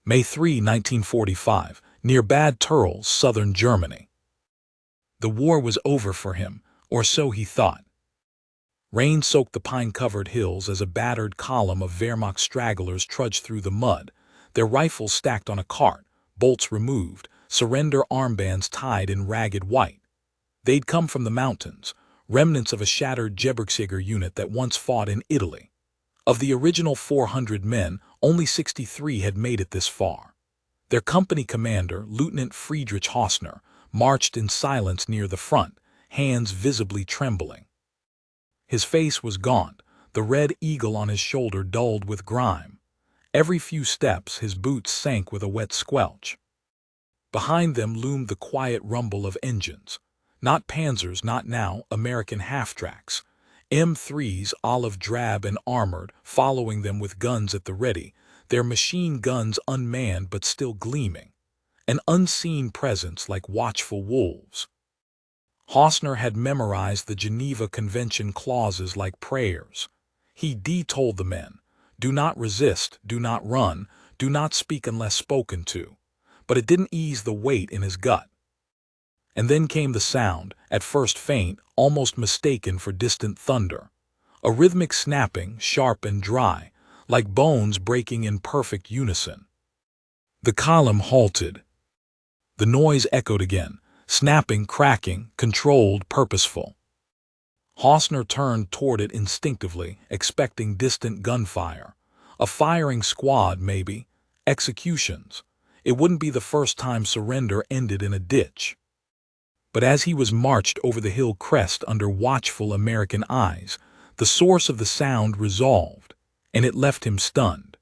May 3, 1945, near Bad Tyrol, southern Germany. The war was over for him, or so he thought. Rain soaked the pine-covered hills as a battered column of Wehrmacht stragglers trudged through the mud, their rifles stacked on a cart, bolts removed, surrender armbands tied in ragged white. They'd come from the mountains, remnants of a shattered Gebirgsjäger unit that once fought in Italy. Of the original 400 men, only 63 had made it this far. Their company commander, Lieutenant Friedrich Hausner, marched in silence near the front, hands visibly trembling. His face was gaunt, the red eagle on his shoulder dulled with grime. Every few steps his boots sank with a wet squelch. Behind them loomed the quiet rumble of engines. Not Panzers, not now, American half-tracks. M3s, olive drab and armored, following them with guns at the ready, their machine guns unmanned but still gleaming. An unseen presence like watchful wolves. Hausner had memorized the Geneva Convention clauses like prayers. He told the men, "Do not resist, do not run, do not speak unless spoken to." But it didn't ease the weight in his gut. And then came the sound, at first faint, almost mistaken for distant thunder. A rhythmic snapping, sharp and dry, like bones breaking in perfect unison. The column halted. The noise echoed again, snapping, cracking, controlled, purposeful. Hausner turned toward it instinctively, expecting distant gunfire. A firing squad, maybe. Executions. It wouldn't be the first time surrender ended in a ditch. But as he was marched over the hill crest under watchful American eyes, the source of the sound resolved, and it left him stunned.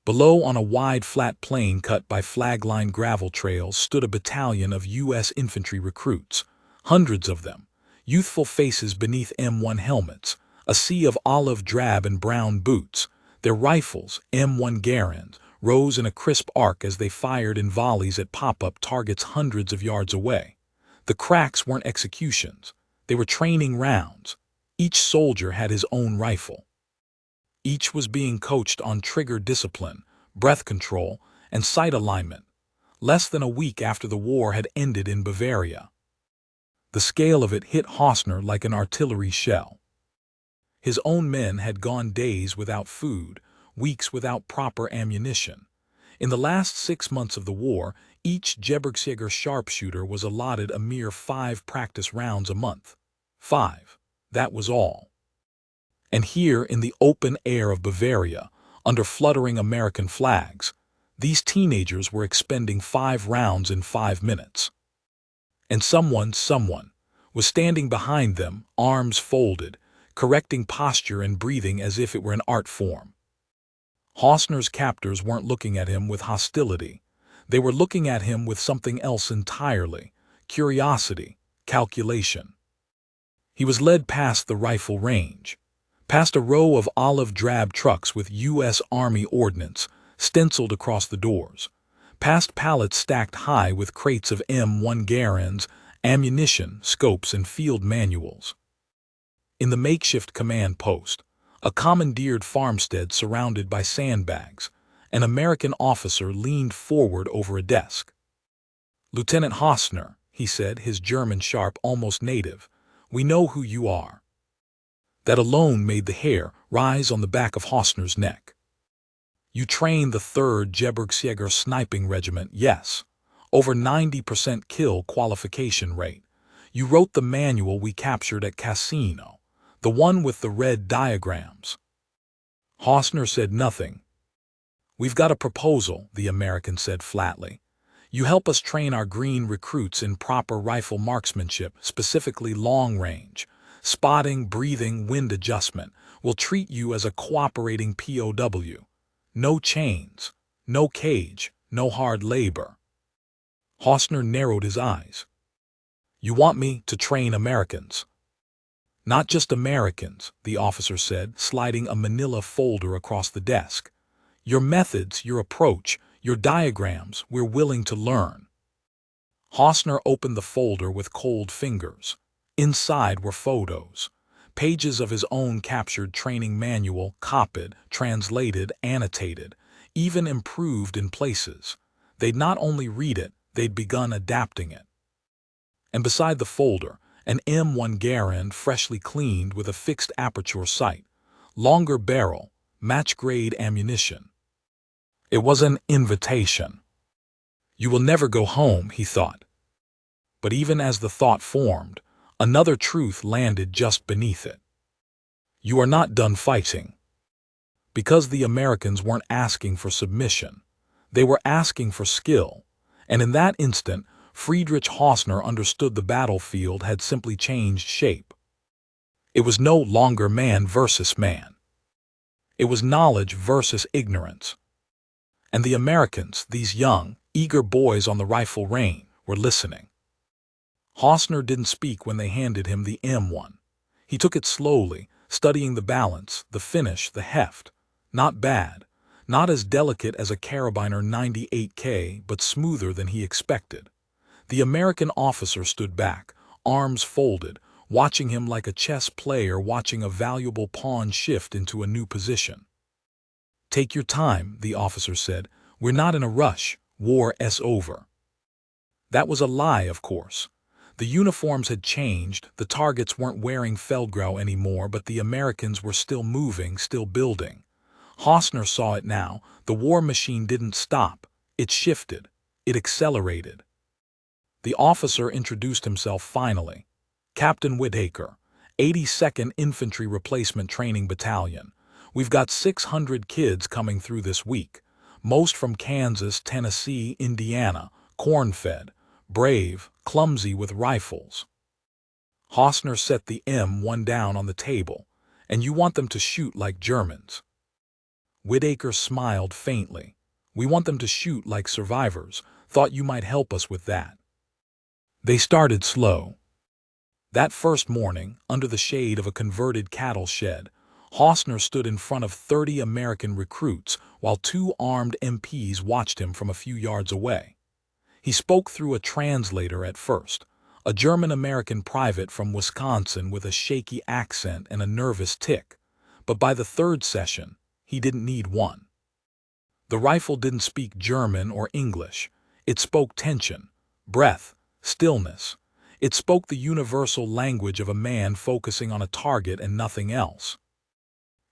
Below, on a wide flat plain cut by flag-lined gravel trails, stood a battalion of U.S. infantry recruits, hundreds of them, youthful faces beneath M1 helmets, a sea of olive drab and brown boots. Their rifles, M1 Garands, rose in a crisp arc as they fired in volleys at pop-up targets hundreds of yards away. The cracks weren't executions. They were training rounds. Each soldier had his own rifle. Each was being coached on trigger discipline, breath control, and sight alignment, less than a week after the war had ended in Bavaria. The scale of it hit Hausner like an artillery shell. His own men had gone days without food, weeks without proper ammunition. In the last 6 months of the war, each Gebirgsjäger sharpshooter was allotted a mere 5 practice rounds a month. 5. That was all. And here, in the open air of Bavaria, under fluttering American flags, these teenagers were expending 5 rounds in 5 minutes. And someone, was standing behind them, arms folded, correcting posture and breathing as if it were an art form. Hausner's captors weren't looking at him with hostility. They were looking at him with something else entirely: curiosity, calculation. He was led past the rifle range, past a row of olive-drab trucks with U.S. Army ordnance stenciled across the doors, past pallets stacked high with crates of M1 Garands, ammunition, scopes, and field manuals. In the makeshift command post, a commandeered farmstead surrounded by sandbags, an American officer leaned forward over a desk. "Lieutenant Hausner," he said, his German sharp, almost native, "we know who you are." That alone made the hair rise on the back of Hausner's neck. "You trained the 3rd Gebirgsjäger Sniping Regiment, yes. Over 90% kill qualification rate. You wrote the manual we captured at Cassino, the one with the red diagrams." Hausner said nothing. "We've got a proposal," the American said flatly. "You help us train our green recruits in proper rifle marksmanship, specifically long range. Spotting, breathing, wind adjustment. We'll treat you as a cooperating POW. No chains, no cage, no hard labor." Hausner narrowed his eyes. "You want me to train Americans?" "Not just Americans," the officer said, sliding a manila folder across the desk. "Your methods, your approach, your diagrams, we're willing to learn." Hausner opened the folder with cold fingers. Inside were photos, pages of his own captured training manual, copied, translated, annotated. even improved in places. They'd not only read it, they'd begun adapting it. And beside the folder, an M1 Garand freshly cleaned with a fixed aperture sight, longer barrel, match-grade ammunition. It was an invitation. You will never go home, he thought. But even as the thought formed, another truth landed just beneath it. You are not done fighting. Because the Americans weren't asking for submission. They were asking for skill. And in that instant, Friedrich Hausner understood the battlefield had simply changed shape. It was no longer man versus man. It was knowledge versus ignorance. And the Americans, these young, eager boys on the rifle range, were listening. Hausner didn't speak when they handed him the M1. He took it slowly, studying the balance, the finish, the heft. Not bad, not as delicate as a Carabiner 98K, but smoother than he expected. The American officer stood back, arms folded, watching him like a chess player watching a valuable pawn shift into a new position. Take your time, the officer said. We're not in a rush. War is over. That was a lie, of course. The uniforms had changed, the targets weren't wearing Feldgrau anymore, but the Americans were still moving, still building. Hausner saw it now. The war machine didn't stop. It shifted. It accelerated. The officer introduced himself finally. Captain Whittaker, 82nd Infantry Replacement Training Battalion. We've got 600 kids coming through this week. Most from Kansas, Tennessee, Indiana, corn-fed, brave, clumsy with rifles. Hausner set the M1 down on the table. And you want them to shoot like Germans. Whittaker smiled faintly. We want them to shoot like survivors. Thought you might help us with that. They started slow. That first morning, under the shade of a converted cattle shed, Hausner stood in front of 30 American recruits while 2 armed MPs watched him from a few yards away. He spoke through a translator at first, a German-American private from Wisconsin with a shaky accent and a nervous tick, but by the third session, he didn't need one. The rifle didn't speak German or English. It spoke tension, breath, stillness. It spoke the universal language of a man focusing on a target and nothing else.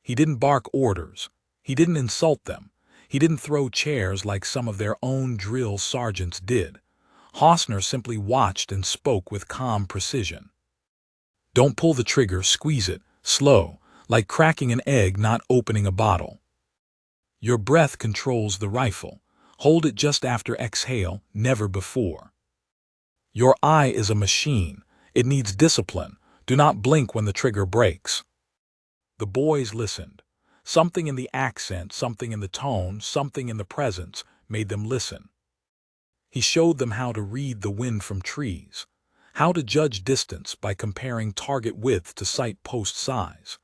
He didn't bark orders. He didn't insult them. He didn't throw chairs like some of their own drill sergeants did. Hausner simply watched and spoke with calm precision. Don't pull the trigger, squeeze it, slow, like cracking an egg, not opening a bottle. Your breath controls the rifle. Hold it just after exhale, never before. Your eye is a machine. It needs discipline. Do not blink when the trigger breaks. The boys listened. Something in the accent, something in the tone, something in the presence made them listen. He showed them how to read the wind from trees, how to judge distance by comparing target width to sight post size.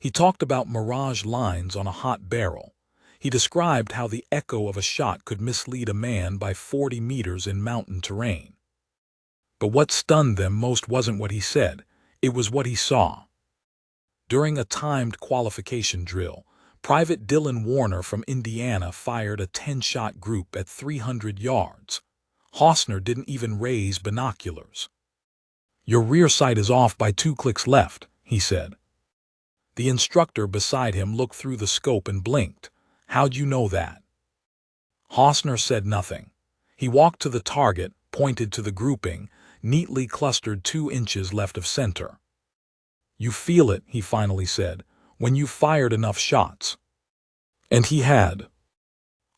He talked about mirage lines on a hot barrel. He described how the echo of a shot could mislead a man by 40 meters in mountain terrain. But what stunned them most wasn't what he said, it was what he saw. During a timed qualification drill, Private Dylan Warner from Indiana fired a 10-shot group at 300 yards. Hausner didn't even raise binoculars. Your rear sight is off by 2 clicks left, he said. The instructor beside him looked through the scope and blinked. How'd you know that? Hausner said nothing. He walked to the target, pointed to the grouping, neatly clustered 2 inches left of center. You feel it, he finally said, when you've fired enough shots. And he had.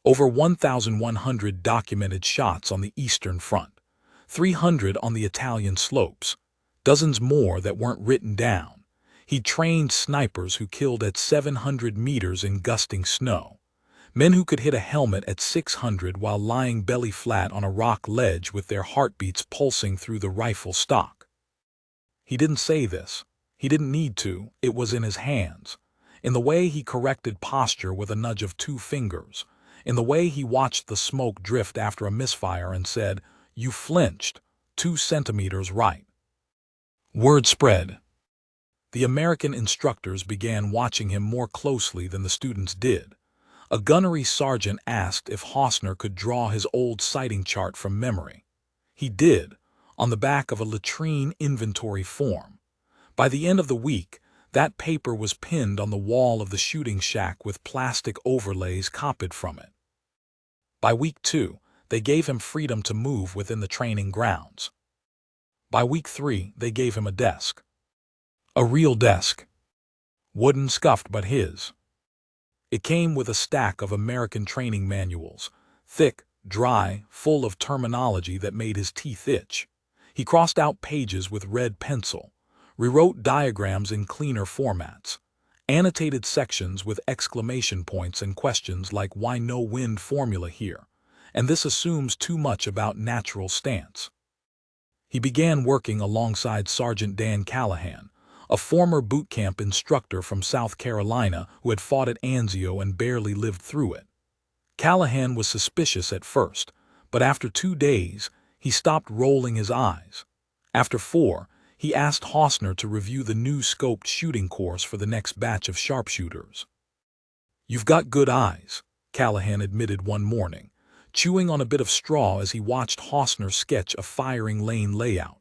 Over 1,100 documented shots on the Eastern Front, 300 on the Italian slopes, dozens more that weren't written down. He trained snipers who killed at 700 meters in gusting snow, men who could hit a helmet at 600 while lying belly flat on a rock ledge with their heartbeats pulsing through the rifle stock. He didn't say this. He didn't need to. It was in his hands. In the way he corrected posture with a nudge of 2 fingers. In the way he watched the smoke drift after a misfire and said, "You flinched, 2 centimeters right." Word spread. The American instructors began watching him more closely than the students did. A gunnery sergeant asked if Hausner could draw his old sighting chart from memory. He did, on the back of a latrine inventory form. By the end of the week, that paper was pinned on the wall of the shooting shack with plastic overlays copied from it. By week 2, they gave him freedom to move within the training grounds. By week 3, they gave him a desk. A real desk. Wooden, scuffed, but his. It came with a stack of American training manuals, thick, dry, full of terminology that made his teeth itch. He crossed out pages with red pencil, rewrote diagrams in cleaner formats, annotated sections with exclamation points and questions like "why no wind formula here?" and "this assumes too much about natural stance." He began working alongside Sergeant Dan Callahan, a former boot camp instructor from South Carolina who had fought at Anzio and barely lived through it. Callahan was suspicious at first, but after 2 days, he stopped rolling his eyes. After 4, he asked Hausner to review the new scoped shooting course for the next batch of sharpshooters. "You've got good eyes," Callahan admitted one morning, chewing on a bit of straw as he watched Hausner sketch a firing lane layout.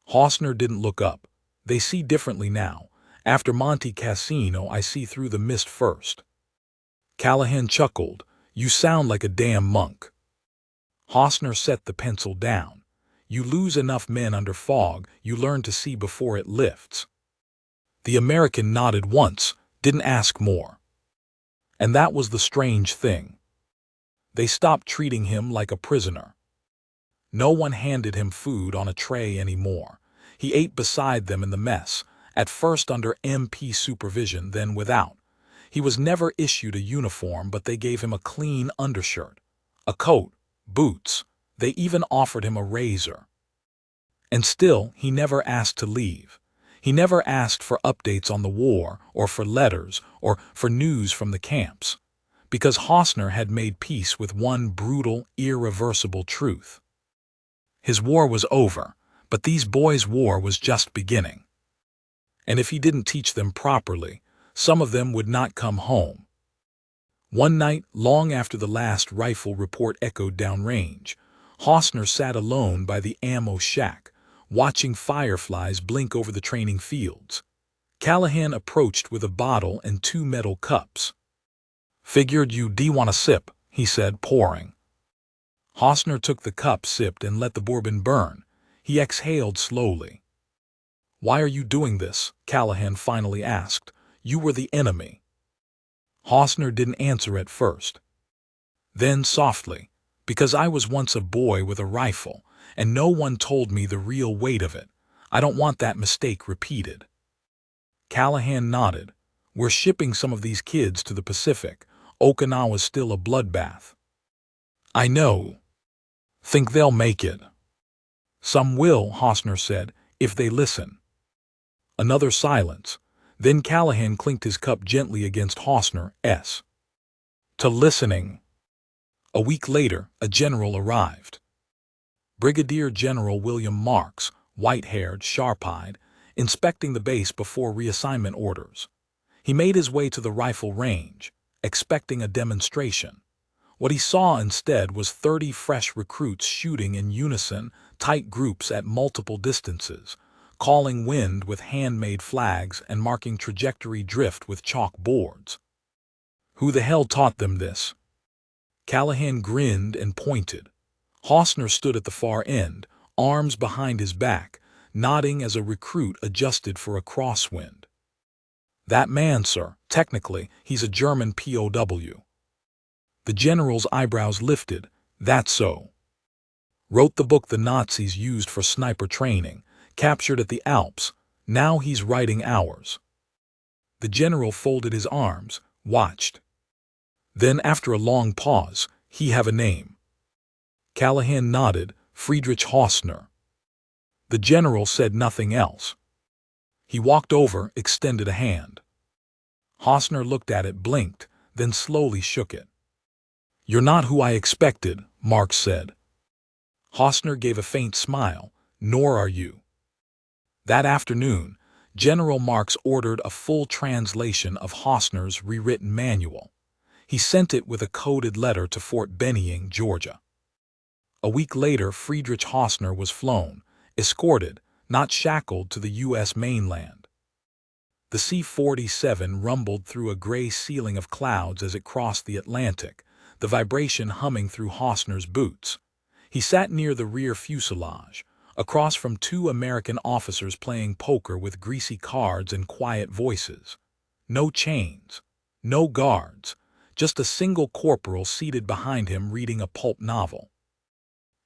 Hausner didn't look up. "They see differently now. After Monte Cassino, I see through the mist first." Callahan chuckled. "You sound like a damn monk." Hausner set the pencil down. "You lose enough men under fog, you learn to see before it lifts." The American nodded once, didn't ask more. And that was the strange thing. They stopped treating him like a prisoner. No one handed him food on a tray anymore. He ate beside them in the mess, at first under MP supervision, then without. He was never issued a uniform, but they gave him a clean undershirt, a coat, boots. They even offered him a razor. And still, he never asked to leave. He never asked for updates on the war, or for letters, or for news from the camps. Because Hausner had made peace with one brutal, irreversible truth. His war was over, but these boys' war was just beginning. And if he didn't teach them properly, some of them would not come home. One night, long after the last rifle report echoed downrange, Hausner sat alone by the ammo shack, watching fireflies blink over the training fields. Callahan approached with a bottle and 2 metal cups. "Figured you'd want a sip," he said, pouring. Hausner took the cup, sipped, and let the bourbon burn. He exhaled slowly. "Why are you doing this?" Callahan finally asked. "You were the enemy." Hausner didn't answer at first. Then softly, "Because I was once a boy with a rifle, and no one told me the real weight of it. I don't want that mistake repeated." Callahan nodded. "We're shipping some of these kids to the Pacific. Okinawa's still a bloodbath." "I know. Think they'll make it?" "Some will," Hausner said, "if they listen." Another silence. Then Callahan clinked his cup gently against Hausner's. "To listening." A week later, a general arrived. Brigadier General William Marks, white-haired, sharp-eyed, inspecting the base before reassignment orders. He made his way to the rifle range, expecting a demonstration. What he saw instead was 30 fresh recruits shooting in unison, tight groups at multiple distances, calling wind with handmade flags and marking trajectory drift with chalk boards. Who the hell taught them this? Callahan grinned and pointed. Hausner stood at the far end, arms behind his back, nodding as a recruit adjusted for a crosswind. "That man, sir, technically, he's a German POW. The general's eyebrows lifted. "That's so." Wrote the book the Nazis used for sniper training, captured at the Alps. Now he's writing ours. The general folded his arms, watched. Then, after a long pause, "He have a name." Callahan nodded. "Friedrich Hausner." The general said nothing else. He walked over, extended a hand. Hausner looked at it, blinked, then slowly shook it. "You're not who I expected," Marks said. Hausner gave a faint smile. "Nor are you." That afternoon, General Marks ordered a full translation of Hausner's rewritten manual. He sent it with a coded letter to Fort Benning, Georgia. A week later, Friedrich Hausner was flown, escorted, not shackled, to the U.S. mainland. The C-47 rumbled through a gray ceiling of clouds as it crossed the Atlantic, the vibration humming through Hausner's boots. He sat near the rear fuselage, across from two American officers playing poker with greasy cards and quiet voices. No chains, no guards, just a single corporal seated behind him reading a pulp novel.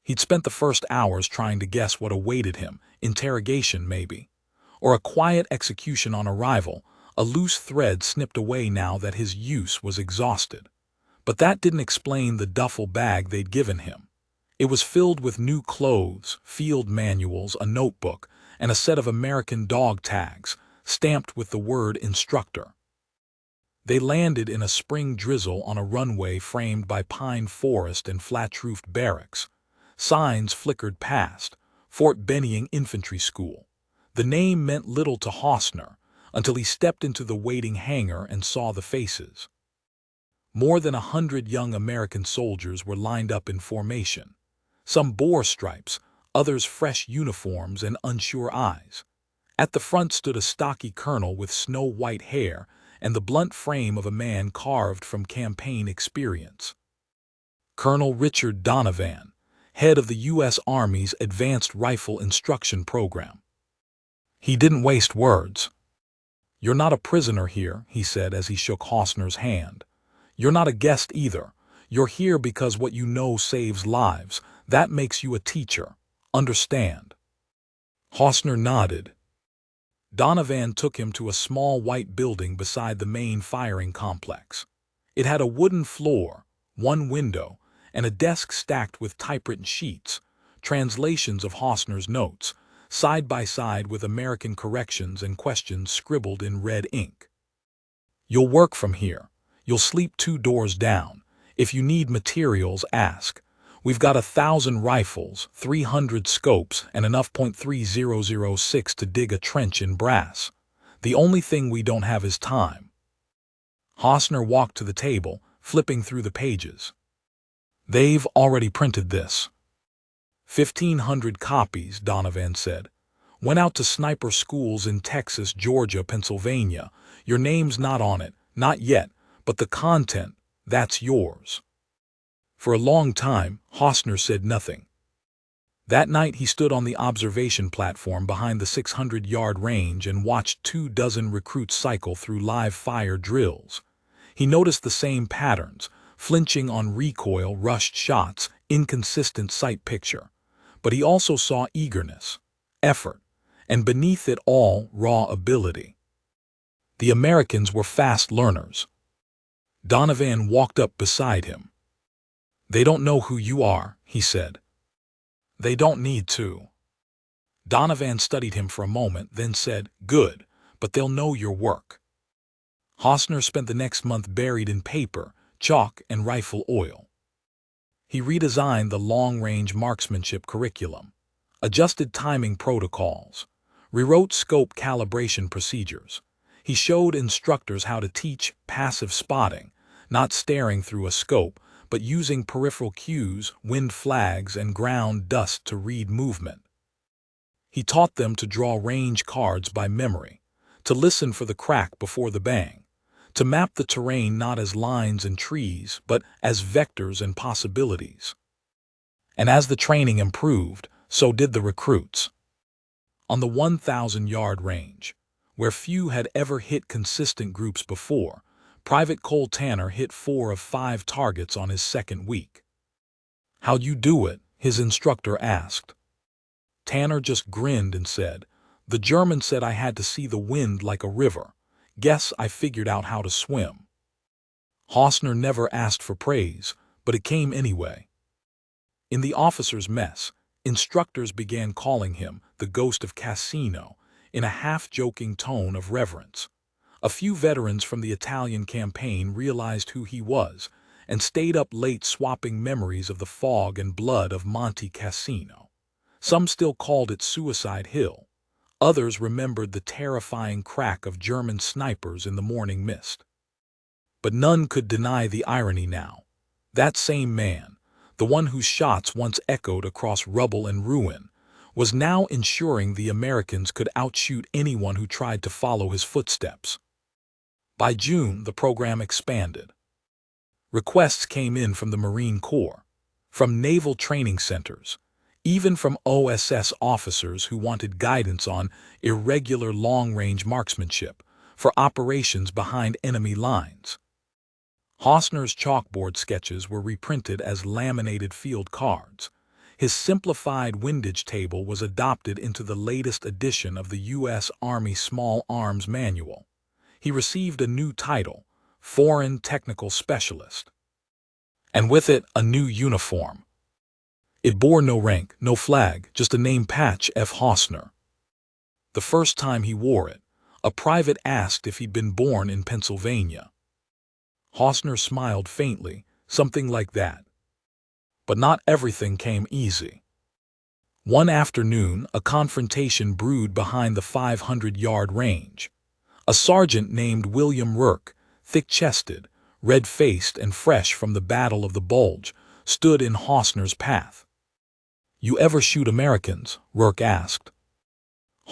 He'd spent the first hours trying to guess what awaited him, interrogation maybe, or a quiet execution on arrival, a loose thread snipped away now that his use was exhausted. But that didn't explain the duffel bag they'd given him. It was filled with new clothes, field manuals, a notebook, and a set of American dog tags, stamped with the word instructor. They landed in a spring drizzle on a runway framed by pine forest and flat-roofed barracks. Signs flickered past, Fort Benning Infantry School. The name meant little to Hausner until he stepped into the waiting hangar and saw the faces. More than 100 young American soldiers were lined up in formation. Some bore stripes, others fresh uniforms and unsure eyes. At the front stood a stocky colonel with snow-white hair and the blunt frame of a man carved from campaign experience. Colonel Richard Donovan, head of the U.S. Army's Advanced Rifle Instruction Program. He didn't waste words. "You're not a prisoner here," he said as he shook Hausner's hand. "You're not a guest either. You're here because what you know saves lives. That makes you a teacher. Understand?" Hausner nodded. Donovan took him to a small white building beside the main firing complex. It had a wooden floor, one window, and a desk stacked with typewritten sheets, translations of Hausner's notes, side by side with American corrections and questions scribbled in red ink. "You'll work from here. You'll sleep 2 doors down. If you need materials, ask. We've got 1,000 rifles, 300 scopes, and enough .3006 to dig a trench in brass. The only thing we don't have is time." Hausner walked to the table, flipping through the pages. "They've already printed this." 1,500 copies, Donovan said. "Went out to sniper schools in Texas, Georgia, Pennsylvania. Your name's not on it, not yet, but the content, that's yours." For a long time, Hausner said nothing. That night he stood on the observation platform behind the 600-yard range and watched 24 recruits cycle through live-fire drills. He noticed the same patterns: flinching on recoil, rushed shots, inconsistent sight picture. But he also saw eagerness, effort, and beneath it all, raw ability. The Americans were fast learners. Donovan walked up beside him. "They don't know who you are," he said. "They don't need to." Donovan studied him for a moment, then said, "Good, but they'll know your work." Hausner spent the next month buried in paper, chalk, and rifle oil. He redesigned the long-range marksmanship curriculum, adjusted timing protocols, rewrote scope calibration procedures. He showed instructors how to teach passive spotting, not staring through a scope, but using peripheral cues, wind flags, and ground dust to read movement. He taught them to draw range cards by memory, to listen for the crack before the bang, to map the terrain not as lines and trees, but as vectors and possibilities. And as the training improved, so did the recruits. On the 1,000-yard range, where few had ever hit consistent groups before, Private Cole Tanner hit 4 of 5 targets on his second week. "How'd you do it?" his instructor asked. Tanner just grinned and said, "The German said I had to see the wind like a river. Guess I figured out how to swim." Hausner never asked for praise, but it came anyway. In the officers' mess, instructors began calling him the Ghost of Cassino in a half-joking tone of reverence. A few veterans from the Italian campaign realized who he was and stayed up late swapping memories of the fog and blood of Monte Cassino. Some still called it Suicide Hill. Others remembered the terrifying crack of German snipers in the morning mist. But none could deny the irony now. That same man, the one whose shots once echoed across rubble and ruin, was now ensuring the Americans could outshoot anyone who tried to follow his footsteps. By June, the program expanded. Requests came in from the Marine Corps, from naval training centers, even from OSS officers who wanted guidance on irregular long-range marksmanship for operations behind enemy lines. Hausner's chalkboard sketches were reprinted as laminated field cards. His simplified windage table was adopted into the latest edition of the U.S. Army Small Arms Manual. He received a new title, Foreign Technical Specialist, and with it a new uniform. It bore no rank, no flag, just a name patch, F. Hausner. The first time he wore it, a private asked if he'd been born in Pennsylvania. Hausner smiled faintly, something like that. But not everything came easy. One afternoon, a confrontation brewed behind the 500-yard range. A sergeant named William Rourke, thick-chested, red-faced and fresh from the Battle of the Bulge, stood in Hausner's path. "You ever shoot Americans?" Rourke asked.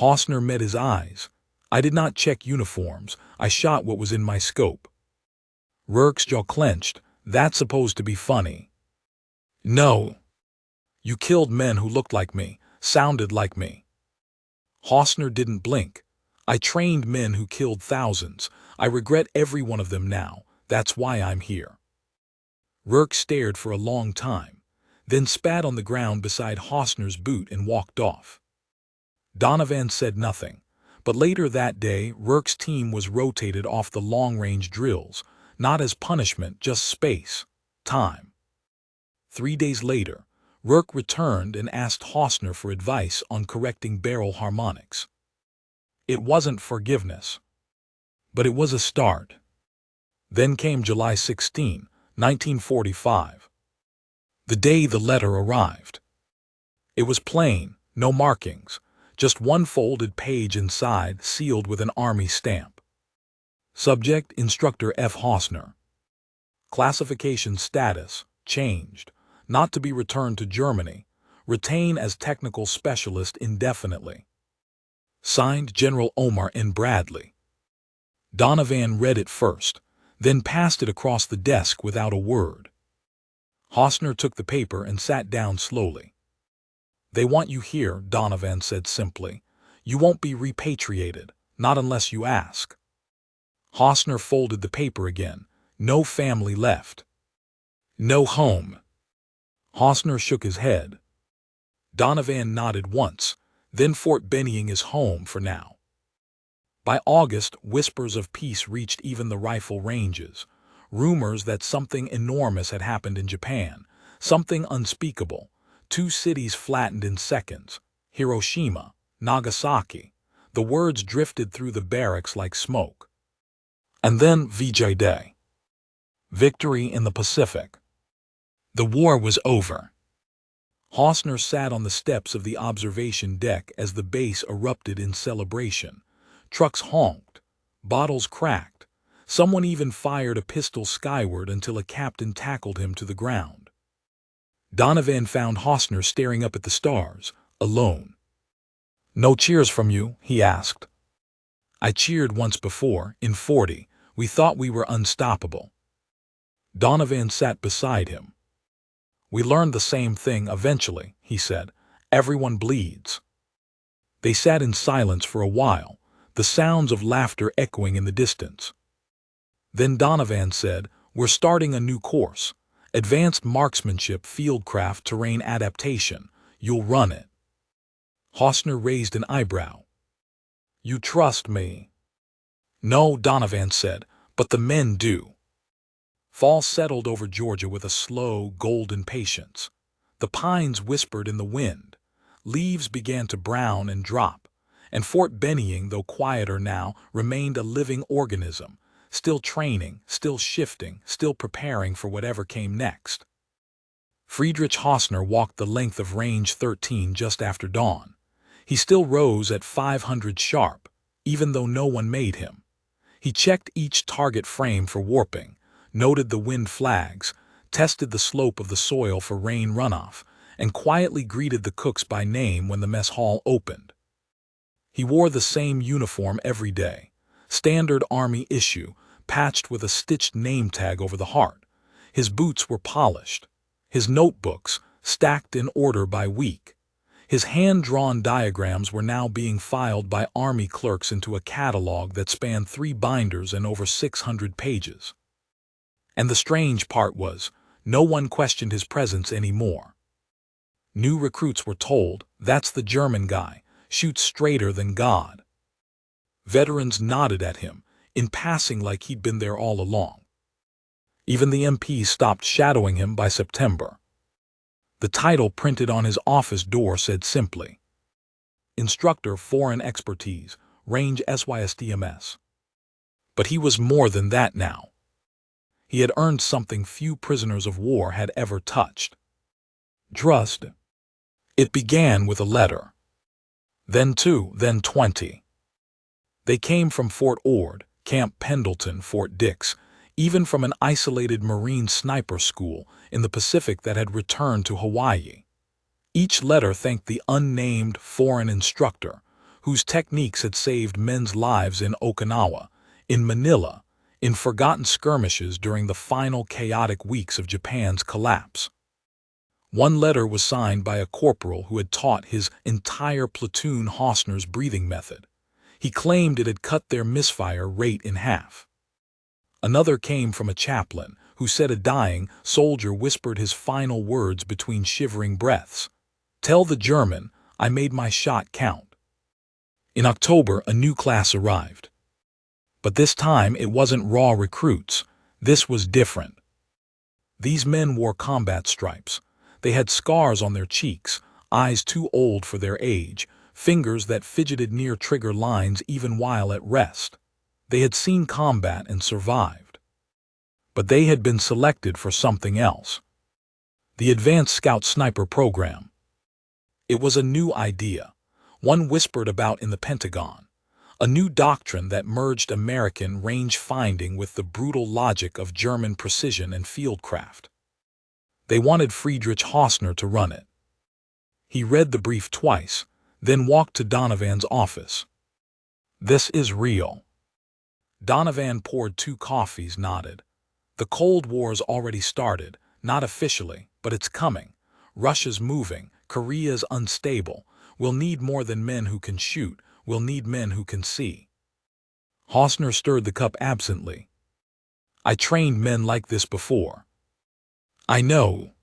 Hausner met his eyes. "I did not check uniforms. I shot what was in my scope." Rourke's jaw clenched. "That's supposed to be funny." "No. You killed men who looked like me, sounded like me." Hausner didn't blink. "I trained men who killed thousands. I regret every one of them now. That's why I'm here." Rourke stared for a long time, then spat on the ground beside Hausner's boot and walked off. Donovan said nothing, but later that day Rourke's team was rotated off the long-range drills, not as punishment, just space, time. 3 days later, Rourke returned and asked Hausner for advice on correcting barrel harmonics. It wasn't forgiveness, but it was a start. Then came July 16, 1945. The day the letter arrived. It was plain, no markings, just one folded page inside, sealed with an Army stamp. Subject: Instructor F. Hausner. Classification status: changed, not to be returned to Germany. Retain as technical specialist indefinitely. Signed, General Omar N. Bradley. Donovan read it first, then passed it across the desk without a word. Hausner took the paper and sat down slowly. "They want you here," Donovan said simply. "You won't be repatriated, not unless you ask." Hausner folded the paper again. "No family left. No home." Hausner shook his head. Donovan nodded once, then Fort Benning is home for now. By August, whispers of peace reached even the rifle ranges. Rumors that something enormous had happened in Japan, something unspeakable. 2 cities flattened in seconds. Hiroshima, Nagasaki. The words drifted through the barracks like smoke. And then VJ Day. Victory in the Pacific. The war was over. Hausner sat on the steps of the observation deck as the base erupted in celebration. Trucks honked, bottles cracked. Someone even fired a pistol skyward until a captain tackled him to the ground. Donovan found Hausner staring up at the stars, alone. "No cheers from you?" he asked. "I cheered once before, in 40. We thought we were unstoppable." Donovan sat beside him. "We learned the same thing eventually," he said. "Everyone bleeds." They sat in silence for a while, the sounds of laughter echoing in the distance. Then Donovan said, "We're starting a new course. Advanced Marksmanship, Fieldcraft, Terrain Adaptation. You'll run it." Hausner raised an eyebrow. "You trust me?" "No," Donovan said, "but the men do." Fall settled over Georgia with a slow, golden patience. The pines whispered in the wind. Leaves began to brown and drop, and Fort Benning, though quieter now, remained a living organism, still training, still shifting, still preparing for whatever came next. Friedrich Hausner walked the length of Range 13 just after dawn. He still rose at 500 sharp, even though no one made him. He checked each target frame for warping, noted the wind flags, tested the slope of the soil for rain runoff, and quietly greeted the cooks by name when the mess hall opened. He wore the same uniform every day, standard Army issue, patched with a stitched name tag over the heart. His boots were polished, his notebooks stacked in order by week. His hand-drawn diagrams were now being filed by Army clerks into a catalog that spanned 3 binders and over 600 pages. And the strange part was, no one questioned his presence anymore. New recruits were told, "That's the German guy, shoots straighter than God." Veterans nodded at him, in passing like he'd been there all along. Even the MPs stopped shadowing him by September. The title printed on his office door said simply, Instructor Foreign Expertise, Range SYSDMS. But he was more than that now. He had earned something few prisoners of war had ever touched. Trust. It began with a letter. Then 2, then 20. They came from Fort Ord, Camp Pendleton, Fort Dix, even from an isolated Marine sniper school in the Pacific that had returned to Hawaii. Each letter thanked the unnamed foreign instructor, whose techniques had saved men's lives in Okinawa, in Manila, in forgotten skirmishes during the final chaotic weeks of Japan's collapse. One letter was signed by a corporal who had taught his entire platoon Hausner's breathing method. He claimed it had cut their misfire rate in half. Another came from a chaplain who said a dying soldier whispered his final words between shivering breaths. "Tell the German, I made my shot count." In October, a new class arrived. But this time it wasn't raw recruits. This was different. These men wore combat stripes. They had scars on their cheeks, eyes too old for their age, fingers that fidgeted near trigger lines even while at rest. They had seen combat and survived. But they had been selected for something else. The Advanced Scout Sniper Program. It was a new idea, one whispered about in the Pentagon, a new doctrine that merged American range finding with the brutal logic of German precision and fieldcraft. They wanted Friedrich Hausner to run it. He read the brief twice, then walked to Donovan's office. "This is real." Donovan poured 2 coffees, nodded. "The Cold War's already started, not officially, but it's coming. Russia's moving, Korea's unstable. We'll need more than men who can shoot, we'll need men who can see." Hausner stirred the cup absently. "I trained men like this before. I know.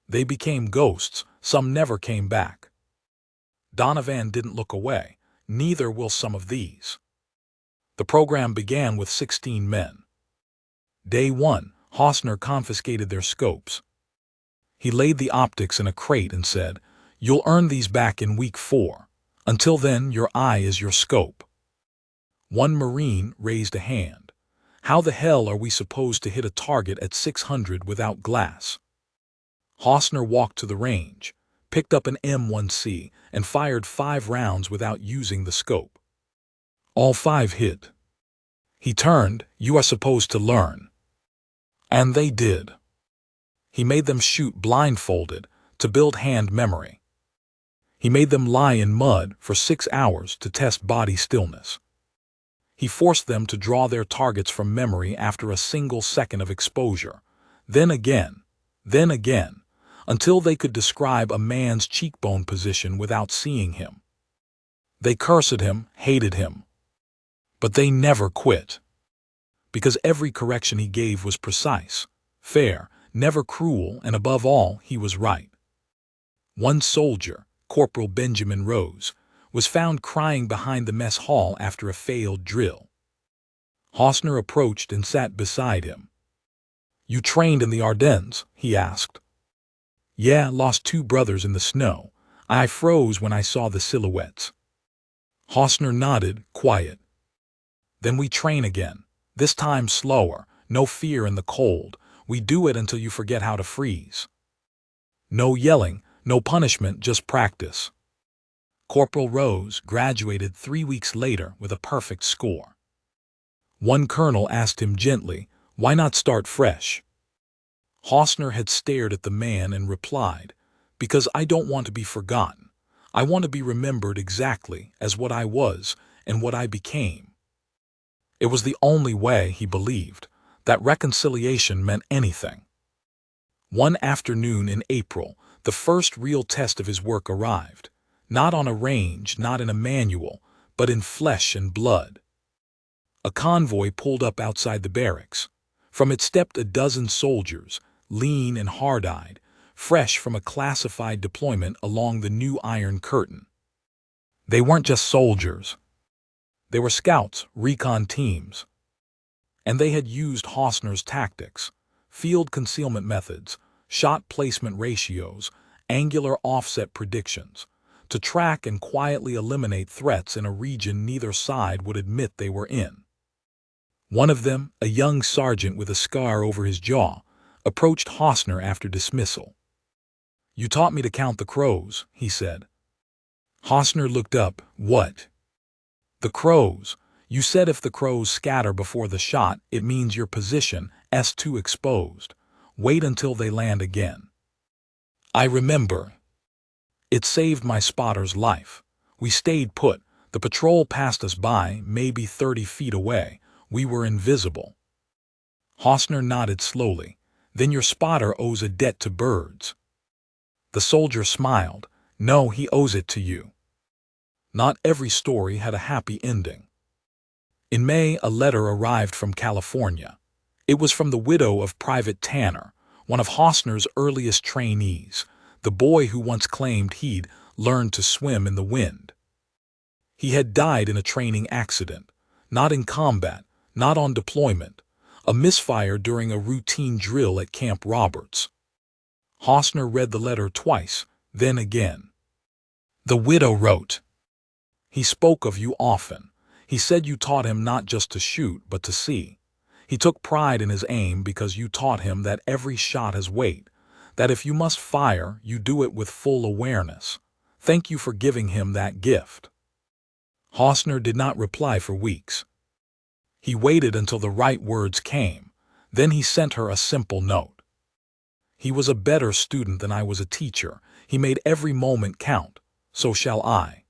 They became ghosts, some never came back." Donovan didn't look away. "Neither will some of these." The program began with 16 men. Day 1, Hausner confiscated their scopes. He laid the optics in a crate and said, "You'll earn these back in week 4. Until then, your eye is your scope." One Marine raised a hand. "How the hell are we supposed to hit a target at 600 without glass?" Hausner walked to the range, picked up an M1C, and fired 5 rounds without using the scope. All 5 hit. He turned, "You are supposed to learn." And they did. He made them shoot blindfolded to build hand memory. He made them lie in mud for 6 hours to test body stillness. He forced them to draw their targets from memory after a single second of exposure, then again, until they could describe a man's cheekbone position without seeing him. They cursed him, hated him. But they never quit. Because every correction he gave was precise, fair, never cruel, and above all, he was right. One soldier, Corporal Benjamin Rose, was found crying behind the mess hall after a failed drill. Hausner approached and sat beside him. "You trained in the Ardennes?" he asked. "Yeah, lost 2 brothers in the snow. I froze when I saw the silhouettes." Hausner nodded, quiet. "Then we train again. This time slower, no fear in the cold. We do it until you forget how to freeze. No yelling, no punishment, just practice." Corporal Rose graduated 3 weeks later with a perfect score. One colonel asked him gently, Why not start fresh? Hausner had stared at the man and replied, because I don't want to be forgotten. I want to be remembered exactly as what I was and what I became. It was the only way, he believed, that reconciliation meant anything. One afternoon in April, the first real test of his work arrived, not on a range, not in a manual, but in flesh and blood. A convoy pulled up outside the barracks. From it stepped a dozen soldiers, lean and hard-eyed, fresh from a classified deployment along the new Iron Curtain. They weren't just soldiers. They were scouts, recon teams. And they had used Hausner's tactics, field concealment methods, shot placement ratios, angular offset predictions, to track and quietly eliminate threats in a region neither side would admit they were in. One of them, a young sergeant with a scar over his jaw, approached Hausner after dismissal. "You taught me to count the crows," he said. Hausner looked up. "What?" "The crows. You said if the crows scatter before the shot, it means your position is too exposed. Wait until they land again." "I remember. It saved my spotter's life. We stayed put. The patrol passed us by, maybe 30 feet away. We were invisible." Hausner nodded slowly. "Then your spotter owes a debt to birds." The soldier smiled. "No, he owes it to you." Not every story had a happy ending. In May, a letter arrived from California. It was from the widow of Private Tanner, one of Hausner's earliest trainees, the boy who once claimed he'd learned to swim in the wind. He had died in a training accident, not in combat, not on deployment, a misfire during a routine drill at Camp Roberts. Hausner read the letter twice, then again. The widow wrote, "He spoke of you often. He said you taught him not just to shoot, but to see. He took pride in his aim because you taught him that every shot has weight, that if you must fire, you do it with full awareness. Thank you for giving him that gift." Hausner did not reply for weeks. He waited until the right words came. Then he sent her a simple note. "He was a better student than I was a teacher. He made every moment count. So shall I."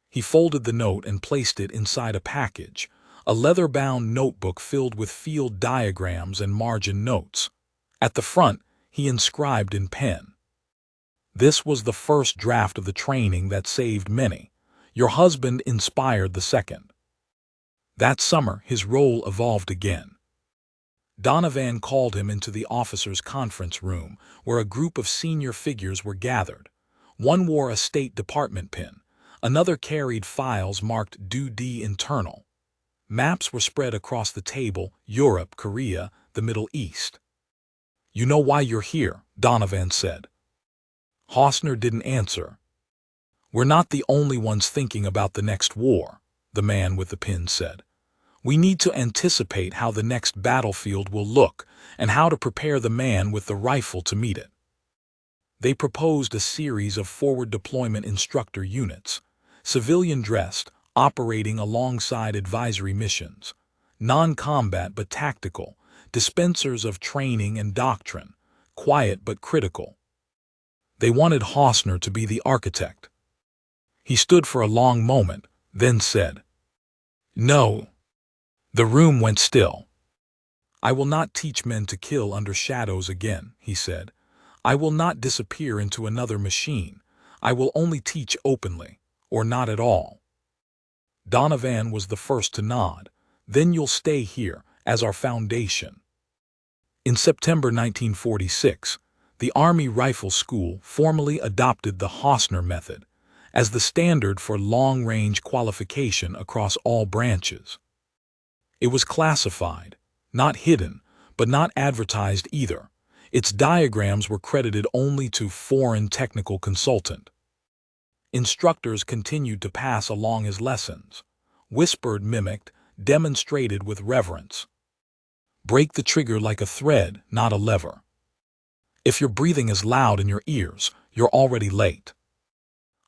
He folded the note and placed it inside a package, a leather-bound notebook filled with field diagrams and margin notes. At the front, he inscribed in pen, "This was the first draft of the training that saved many. Your husband inspired the second." That summer, his role evolved again. Donovan called him into the officers' conference room, where a group of senior figures were gathered. One wore a State Department pin. Another carried files marked "2D Internal." Maps were spread across the table: Europe, Korea, the Middle East. "You know why you're here," Donovan said. Hausner didn't answer. "We're not the only ones thinking about the next war," the man with the pin said. "We need to anticipate how the next battlefield will look and how to prepare the man with the rifle to meet it." They proposed a series of forward deployment instructor units, civilian-dressed, operating alongside advisory missions, non-combat but tactical, dispensers of training and doctrine, quiet but critical. They wanted Hausner to be the architect. He stood for a long moment, then said, "No." The room went still. "I will not teach men to kill under shadows again," he said. "I will not disappear into another machine. I will only teach openly, or not at all." Donovan was the first to nod. "Then you'll stay here as our foundation." In September 1946, the Army Rifle School formally adopted the Hausner method as the standard for long-range qualification across all branches. It was classified, not hidden, but not advertised either. Its diagrams were credited only to foreign technical consultant. Instructors continued to pass along his lessons, whispered, mimicked, demonstrated with reverence. Break the trigger like a thread, not a lever. If your breathing is loud in your ears, you're already late.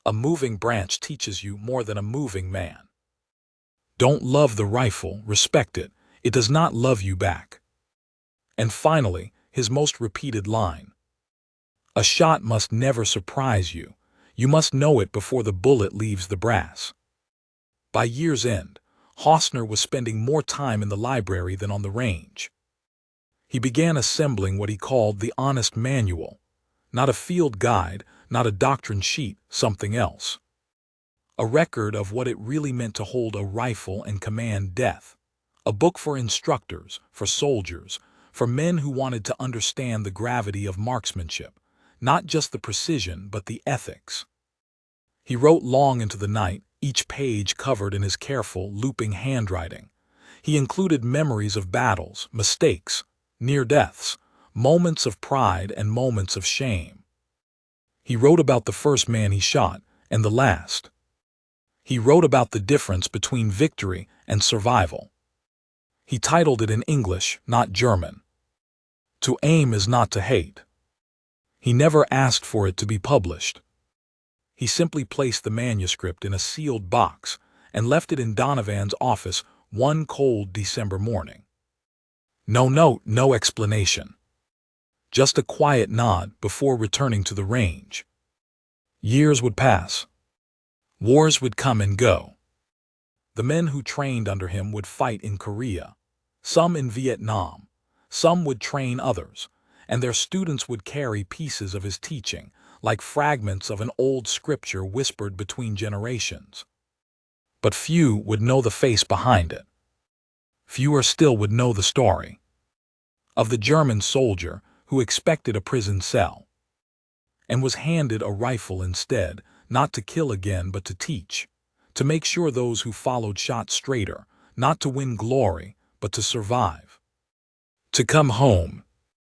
A moving branch teaches you more than a moving man. Don't love the rifle, respect it. It does not love you back. And finally, his most repeated line: "A shot must never surprise you. You must know it before the bullet leaves the brass." By year's end, Hausner was spending more time in the library than on the range. He began assembling what he called the honest manual, not a field guide, not a doctrine sheet, something else. A record of what it really meant to hold a rifle and command death. A book for instructors, for soldiers, for men who wanted to understand the gravity of marksmanship, not just the precision, but the ethics. He wrote long into the night, each page covered in his careful, looping handwriting. He included memories of battles, mistakes, near deaths, moments of pride and moments of shame. He wrote about the first man he shot and the last. He wrote about the difference between victory and survival. He titled it in English, not German. "To aim is not to hate." He never asked for it to be published. He simply placed the manuscript in a sealed box and left it in Donovan's office one cold December morning. No note, no explanation. Just a quiet nod before returning to the range. Years would pass. Wars would come and go. The men who trained under him would fight in Korea, some in Vietnam, some would train others, and their students would carry pieces of his teaching, like fragments of an old scripture whispered between generations. But few would know the face behind it. Fewer still would know the story of the German soldier who expected a prison cell and was handed a rifle instead, not to kill again but to teach, to make sure those who followed shot straighter, not to win glory but to survive, to come home